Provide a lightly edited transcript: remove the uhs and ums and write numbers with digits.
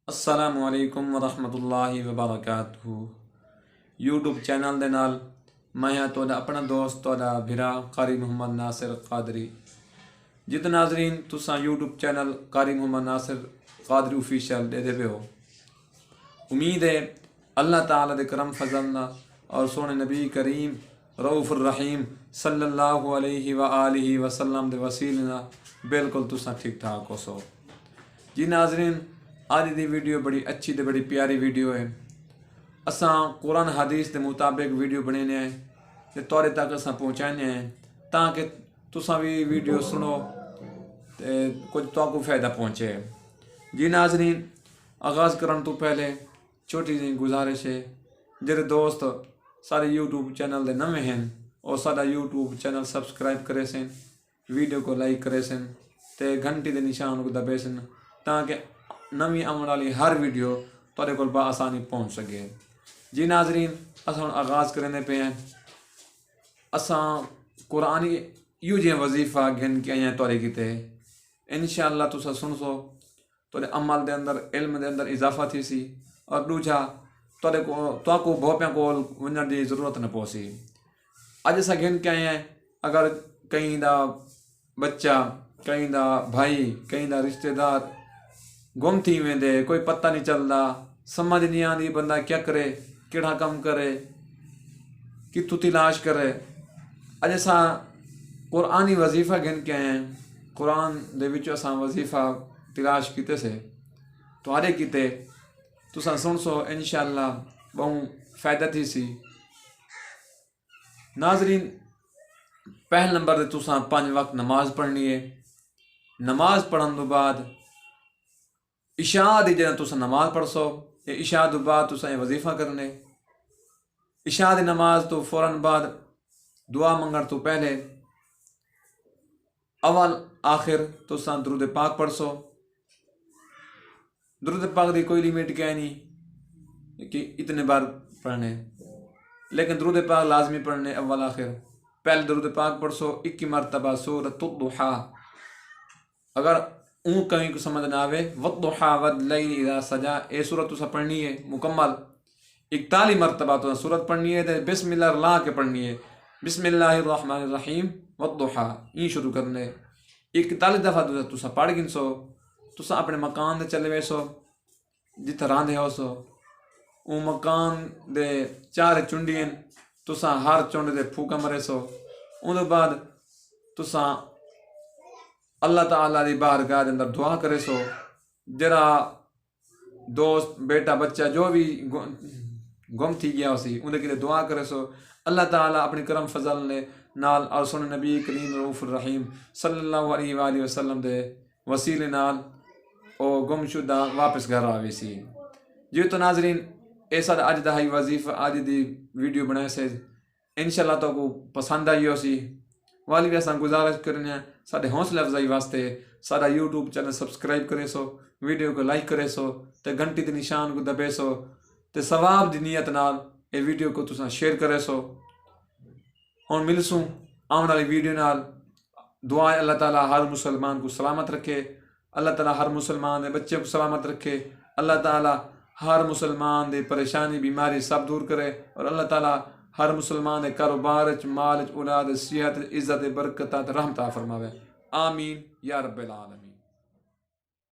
السلام علیکم ورحمۃ اللہ وبرکاتہ یوٹیوب چینل دے نال میں ہاں تو اپنا دوست تو بھرا قاری محمد ناصر قادری جت ناظرین تساں یوٹیوب چینل قاری محمد ناصر قادری آفیشیل دے پہ ہو، امید ہے اللہ تعالیٰ دے کرم فضل اور سونے نبی کریم رؤوف الرحیم صلی اللہ علیہ وآلہ وسلم دے وسیلے بالکل تساں ٹھیک ٹھاک ہو سو جی ناظرین۔ آج دی ویڈیو بڑی اچھی تے بڑی پیاری ویڈیو ہے۔ اساں قرآن حدیث دے مطابق ویڈیو بنانے ہیں تے تورے تک اساں پہنچانے ہیں تاکہ تساں بھی ویڈیو سنو تے کچھ تو کو فائدہ پہنچے۔ جی ناظرین، آغاز کرن تو پہلے چھوٹی جی گزارش ہے، جڑے دوست سارے یوٹیوب چینل دے نویں ہیں اور سارا یوٹیوب چینل سبسکرائب کرے سن، ویڈیو کو لائک کرے سن تے گھنٹی دے نشان کو دبے سن تاکہ نویں آنے والی ہر ویڈیو تھوڑے کو بآسانی پہنچ سکے۔ جی ناظرین، اساں آغاز کرنے پہ ہیں۔ اساں قرآنی یوں جی وظیفہ گھن کے آئیں تورے کیتے انشاءاللہ تسا سن سو تورے عمل دے اندر علم دے اندر اضافہ تھی سی اور دوجا تورے کو بھوپیاں کو ونجن دی ضرورت نہ پوسی۔ اج اساں گھن کے آئیں اگر کہیں دا بچہ، کہیں دا بھائی، کہیں دا رشتہ دار گم تھی ویندے، کوئی پتہ نہیں چلدا، سمجھ نہیں آندی بندہ کیا کرے، کیڑا کم کرے، کتوں تلاش کرے۔ اج اساں قرآنی وظیفہ گن کے آئے ہیں، قرآن دے وچ اساں وظیفہ تلاش کیتے سے تھوڑے کیتے تساں سن سو انشاءاللہ بہت فائدہ تھی سی۔ ناظرین، پہل نمبر دے تساں 5 وقت نماز پڑھنی ہے۔ نماز پڑھن تو بعد عشاء دی جدوں تساں نماز پڑھ سو، عشاء تو بعد تساں یہ وظیفہ کرنے۔ عشاء دی نماز تو فوراً بعد دعا منگن تو پہلے اول آخر تساں درود پاک پڑھ سو۔ درود پاک دی کوئی لیمٹ کیا نہیں کہ اتنے بار پڑھنے، لیکن درود پاک لازمی پڑھنے اول آخر۔ پہلے درود پاک پڑھ سو 21 مرتبہ سورۃ الضحیٰ۔ اگر اون کہیں کو سمجھ نہ آوے والضحیٰ واللیل اذا سجا، اے سورت تسا پڑھنی ہے مکمل 41 مرتبہ تو سورت پڑھنی ہے تے بسم اللہ اللہ کے پڑھنی ہے، بسم اللہ الرحمن الرحیم والضحیٰ این شروع کرنے 41 دفعہ تسا پڑھ گن سو۔ تسا اپنے مکان دے چلے وے سو جتھے راندے ہو سو، اون مکان دے 4 چنڈیاں تسا ہر چنڈ دے پھوکا مرے سو۔ اون بعد تسا اللہ تعالیٰ دی بارگاہ دے اندر دعا کرے سو، جڑا دوست بیٹا بچہ جو بھی گم تھی گیا ہو سی اندر کے لیے دعا کرے سو۔ اللہ تعالیٰ اپنی کرم فضل نے نال اور سن نبی کریم رؤوف الرحیم صلی اللہ علیہ وآلہ وسلم دے وسیلے نال او گم شدہ واپس گھر آوے سی۔ جی تو ناظرین، اے سارا اج دا ہی وظیفہ اج دی ویڈیو بنائے سے انشاءاللہ تو کو پسند آئی ہو سی۔ والی بھی اساں گزارش کرنے ہیں سارے حوصلہ افزائی واسطے سارا یوٹیوب چینل سبسکرائب کرے سو، ویڈیو کو لائک کرے سو تے گھنٹی تے نشان کو دبے سو تے ثواب دی نیت نال اے ویڈیو کو تساں شیئر کرے سو۔ ہن ملسوں آن والی ویڈیو نال۔ دعا ہے اللہ تعالیٰ ہر مسلمان کو سلامت رکھے، اللہ تعالیٰ ہر مسلمان دے بچے کو سلامت رکھے، اللہ تعالیٰ ہر مسلمان دے پریشانی بیماری سب دور کرے، اور اللہ تعالیٰ ہر مسلمان دے کاروبار مال اولاد صحت عزت برکتات رحمت فرماوے۔ آمین یا رب العالمین۔